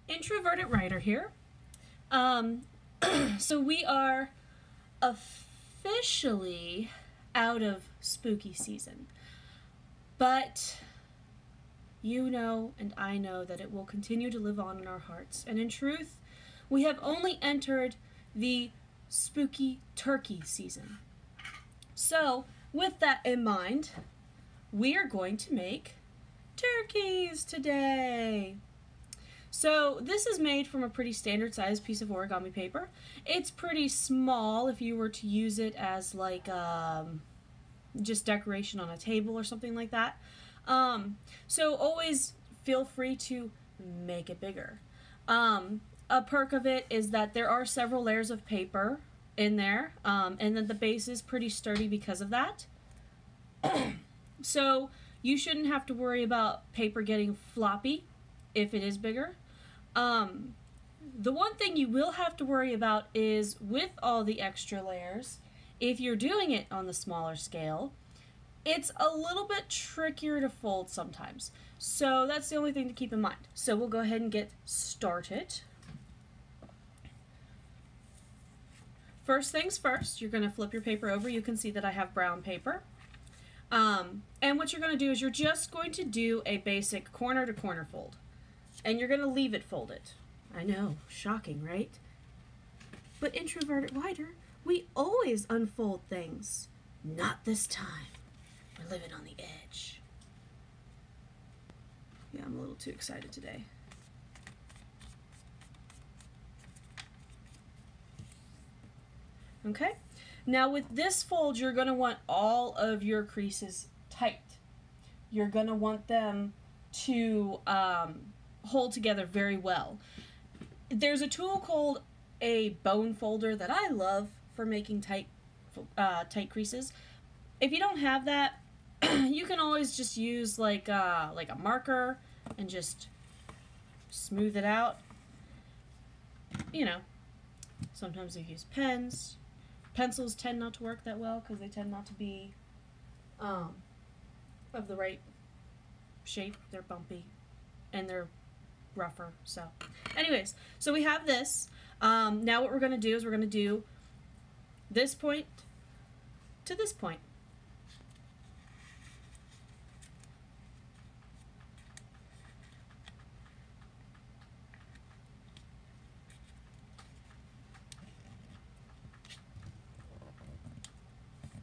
Introverted writer here. So we are officially out of spooky season, but you know and I know that it will continue to live on in our hearts. And in truth, we have only entered the spooky turkey season. So with that in mind, we are going to make turkeys today. So this is made from a pretty standard sized piece of origami paper. It's pretty small if you were to use it as like just decoration on a table or something like that. So always feel free to make it bigger. A perk of it is that there are several layers of paper in there, and then the base is pretty sturdy because of that. So you shouldn't have to worry about paper getting floppy if it is bigger. The one thing you will have to worry about is with all the extra layers, if you're doing it on the smaller scale, it's a little bit trickier to fold sometimes. So that's the only thing to keep in mind. So we'll go ahead and get started. First things first, you're going to flip your paper over. You can see that I have brown paper. And what you're going to do is you're just going to do a basic corner to corner fold. And you're going to leave it folded. I know, shocking, right? But introverted writer, we always unfold things. Not this time. We're living on the edge. Yeah, I'm a little too excited today. Okay, now with this fold, you're going to want all of your creases tight. You're going to want them to hold together very well. There's a tool called a bone folder that I love for making tight creases. If you don't have that, you can always just use like a marker and just smooth it out. You know, sometimes they use pens. Pencils tend not to work that well because they tend not to be of the right shape. They're bumpy and they're rougher. So anyways, so we have this. Now what we're going to do is we're going to do this point to this point.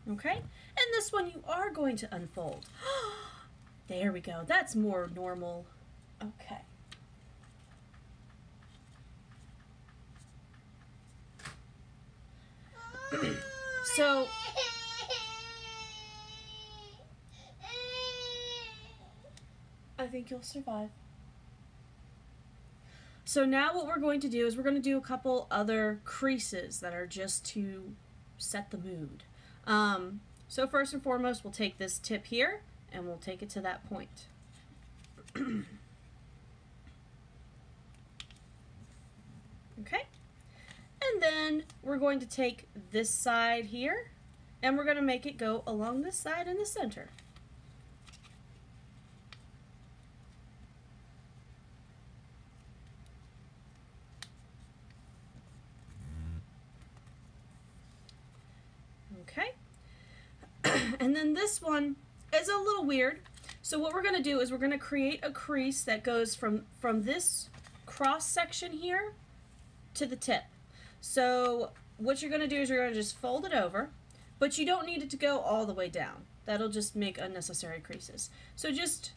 Okay, and this one you are going to unfold. There we go. That's more normal. Okay. So I think you'll survive. So now what we're going to do is we're going to do a couple other creases that are just to set the mood. So first and foremost, we'll take this tip here and we'll take it to that point. Okay, and then we're going to take this side here and we're going to make it go along this side in the center. Okay, and then this one is a little weird. So what we're going to do is we're going to create a crease that goes from this cross section here to the tip. So what you're going to do is you're going to just fold it over, but you don't need it to go all the way down. That'll just make unnecessary creases. So just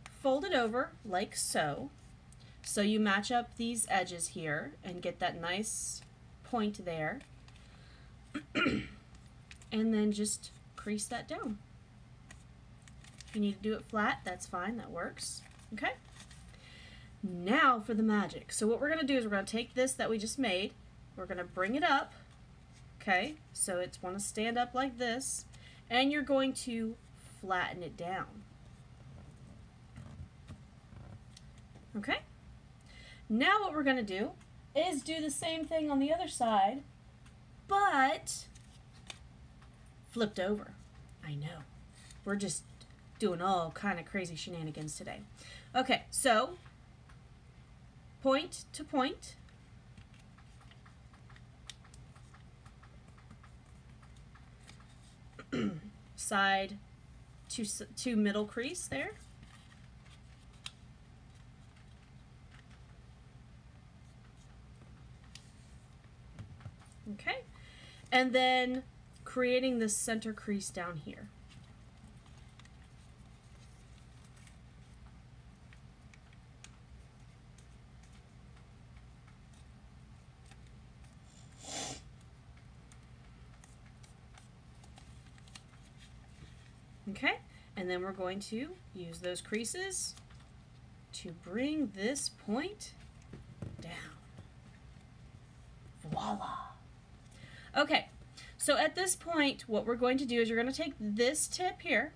fold it over like so. So you match up these edges here and get that nice point there. And then just crease that down. If you need to do it flat, that's fine, that works. Okay? Now for the magic. So what we're going to do is we're going to take this that we just made, we're going to bring it up, okay? So it's going to stand up like this, and you're going to flatten it down. Okay? Now what we're going to do is do the same thing on the other side, but flipped over. I know. We're just doing all kind of crazy shenanigans today. Okay, so point to point. Side to middle crease there. Okay, and then creating this center crease down here. Okay, and then we're going to use those creases to bring this point down. Voila! Okay, so at this point, what we're going to do is you're going to take this tip here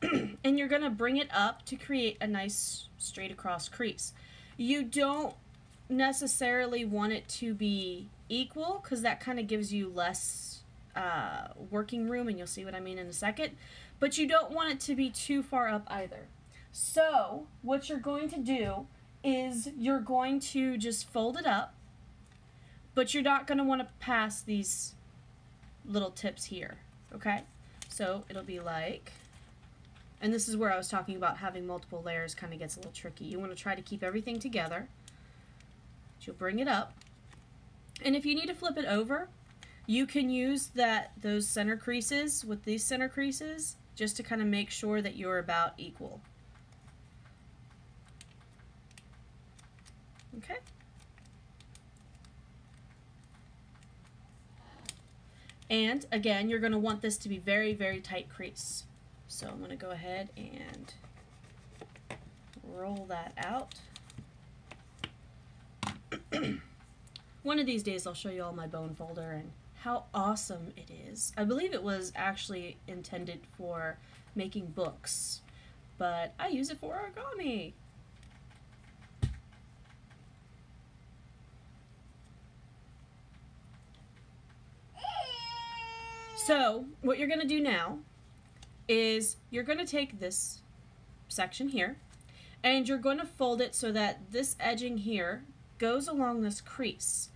and you're going to bring it up to create a nice straight across crease. You don't necessarily want it to be equal because that kind of gives you less working room, and you'll see what I mean in a second. But you don't want it to be too far up either. So what you're going to do is you're going to just fold it up, but you're not going to want to pass these little tips here, okay? So it'll be like, and this is where I was talking about having multiple layers kind of gets a little tricky. You want to try to keep everything together. You'll bring it up, and if you need to flip it over, you can use those center creases with these center creases just to kind of make sure that you're about equal. Okay. And again, you're going to want this to be very, very tight crease. So I'm going to go ahead and roll that out. One of these days I'll show you all my bone folder and how awesome it is. I believe it was actually intended for making books, but I use it for origami. So what you're going to do now is you're going to take this section here and you're going to fold it so that this edging here goes along this crease.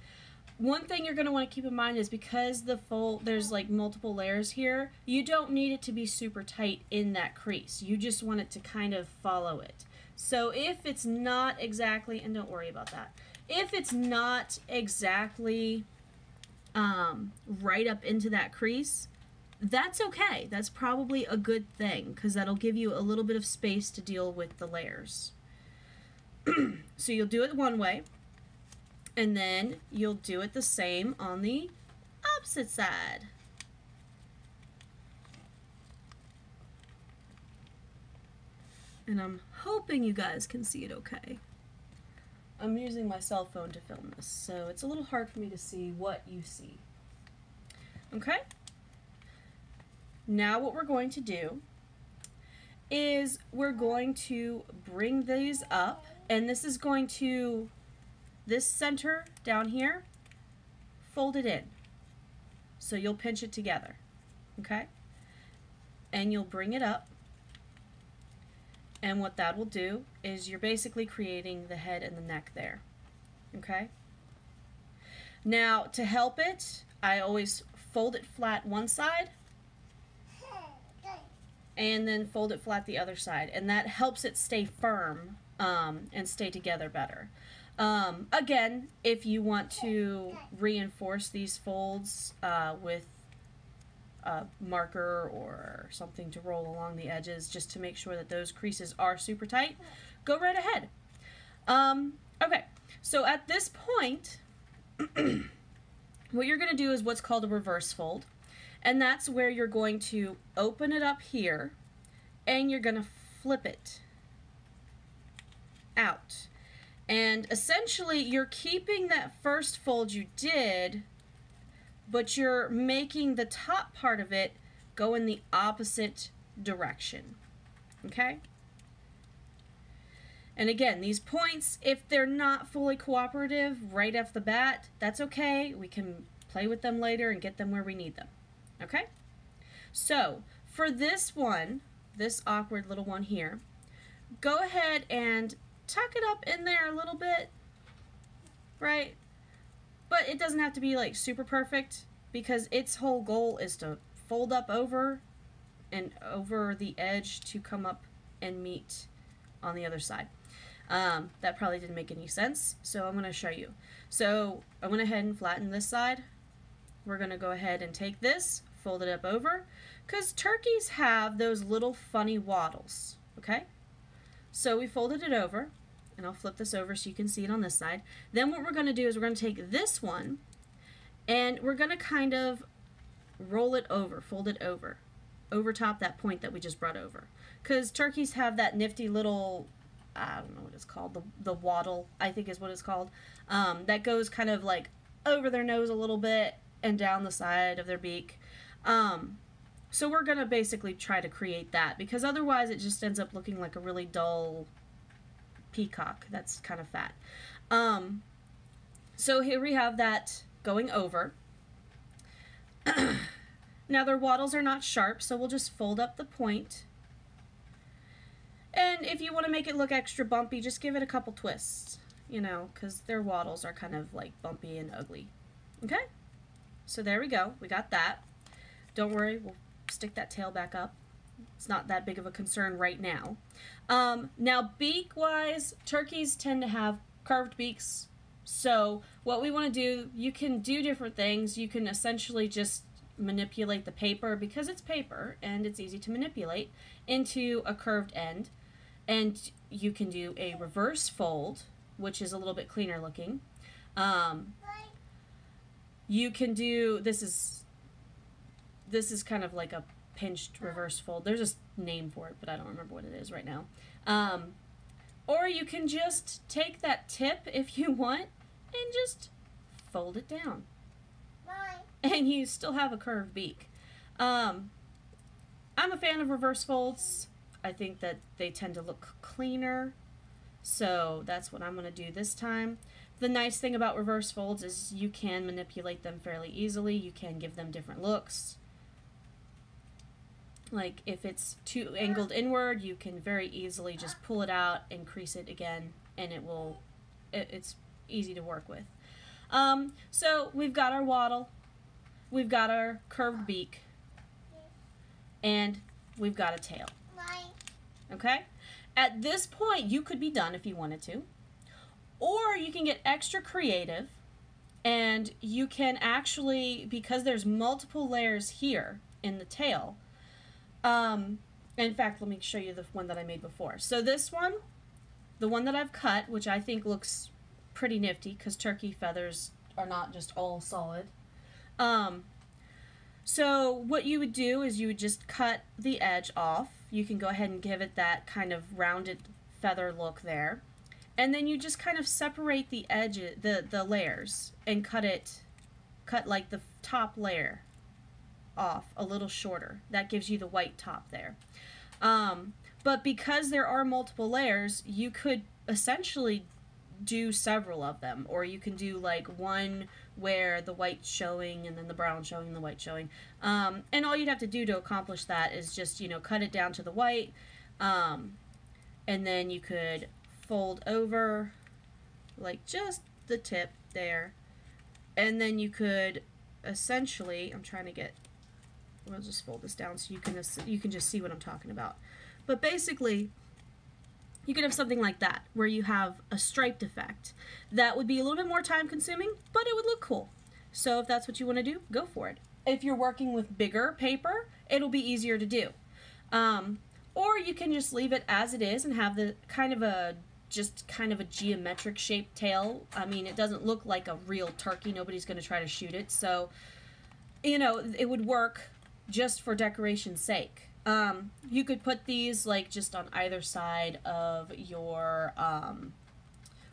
One thing you're going to want to keep in mind is because there's like multiple layers here, you don't need it to be super tight in that crease. You just want it to kind of follow it. So if it's not exactly, and don't worry about that, if it's not exactly right up into that crease, that's okay. That's probably a good thing because that'll give you a little bit of space to deal with the layers. So you'll do it one way, and then you'll do it the same on the opposite side. And I'm hoping you guys can see it okay. I'm using my cell phone to film this, so it's a little hard for me to see what you see. Okay? Now what we're going to do is we're going to bring these up, and this is going to, this center down here, fold it in. So you'll pinch it together, okay? And you'll bring it up, and what that will do is you're basically creating the head and the neck there, okay? Now to help it, I always fold it flat one side and then fold it flat the other side, and that helps it stay firm and stay together better. Again, if you want to reinforce these folds with a marker or something to roll along the edges just to make sure that those creases are super tight, go right ahead. Okay, so at this point, what you're going to do is what's called a reverse fold. And that's where you're going to open it up here and you're going to flip it out. And essentially you're keeping that first fold you did, but you're making the top part of it go in the opposite direction. Okay? And again, these points, if they're not fully cooperative right off the bat, that's okay. We can play with them later and get them where we need them. Okay? So, for this one, this awkward little one here, go ahead and tuck it up in there a little bit right? But it doesn't have to be like super perfect because its whole goal is to fold up over and over the edge to come up and meet on the other side. That probably didn't make any sense, so I'm going to show you. So I went ahead and flattened this side. We're going to go ahead and take this, fold it up over, because turkeys have those little funny waddles, okay? So we folded it over, and I'll flip this over so you can see it on this side. Then what we're going to do is we're going to take this one, and we're going to kind of roll it over, fold it over top that point that we just brought over. Because turkeys have that nifty little, I don't know what it's called, the waddle, I think is what it's called, that goes kind of like over their nose a little bit and down the side of their beak. So we're going to basically try to create that, because otherwise it just ends up looking like a really dull peacock that's kind of fat. So here we have that going over. Now their waddles are not sharp, so we'll just fold up the point. And if you want to make it look extra bumpy, just give it a couple twists, you know, because their waddles are kind of like bumpy and ugly. Okay? So there we go. We got that. Don't worry, we'll stick that tail back up. It's not that big of a concern right now. Now beak-wise, turkeys tend to have curved beaks. So what we want to do, you can do different things. You can essentially just manipulate the paper, because it's paper and it's easy to manipulate, into a curved end. And you can do a reverse fold, which is a little bit cleaner looking. You can do, this is kind of like a pinched reverse fold. There's a name for it, but I don't remember what it is right now. Or you can just take that tip if you want and just fold it down. And you still have a curved beak. I'm a fan of reverse folds. I think that they tend to look cleaner. So that's what I'm going to do this time. The nice thing about reverse folds is you can manipulate them fairly easily. You can give them different looks. Like if it's too angled inward, you can very easily just pull it out and crease it again, and it's easy to work with. So we've got our waddle, we've got our curved beak, and we've got a tail. Okay? At this point, you could be done if you wanted to. Or you can get extra creative, and you can actually, because there's multiple layers here in the tail, in fact, let me show you the one that I made before. So this one, the one that I've cut, which I think looks pretty nifty because turkey feathers are not just all solid. So what you would do is you would just cut the edge off. You can go ahead and give it that kind of rounded feather look there. And then you just kind of separate the edges, the layers, and cut like the top layer off a little shorter. That gives you the white top there. But because there are multiple layers, you could essentially do several of them, or you can do like one where the white's showing and then the brown showing and the white showing. And all you'd have to do to accomplish that is just, you know, cut it down to the white, and then you could fold over like just the tip there, and then you could essentially, I'm trying to get, we'll just fold this down so you can just see what I'm talking about. But basically, you could have something like that, where you have a striped effect. That would be a little bit more time consuming, but it would look cool. So if that's what you want to do, go for it. If you're working with bigger paper, it'll be easier to do. Or you can just leave it as it is and have the kind of a geometric shaped tail. I mean, it doesn't look like a real turkey. Nobody's going to try to shoot it. So, you know, it would work just for decoration's sake. You could put these like just on either side of your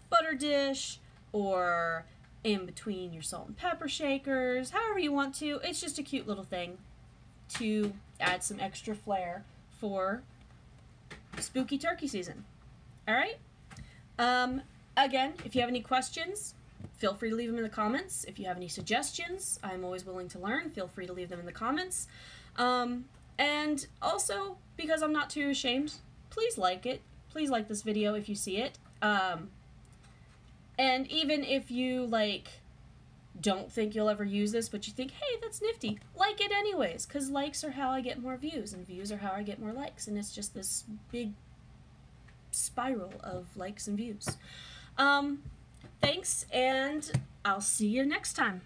butter dish, or in between your salt and pepper shakers, however you want to. It's just a cute little thing to add some extra flair for spooky turkey season. Alright? Again, if you have any questions, feel free to leave them in the comments. If you have any suggestions, I'm always willing to learn. Feel free to leave them in the comments. And also, because I'm not too ashamed, please like it. Please like this video if you see it. And even if you, like, don't think you'll ever use this, but you think, hey, that's nifty, like it anyways, because likes are how I get more views, and views are how I get more likes, and it's just this big spiral of likes and views. Thanks, and I'll see you next time.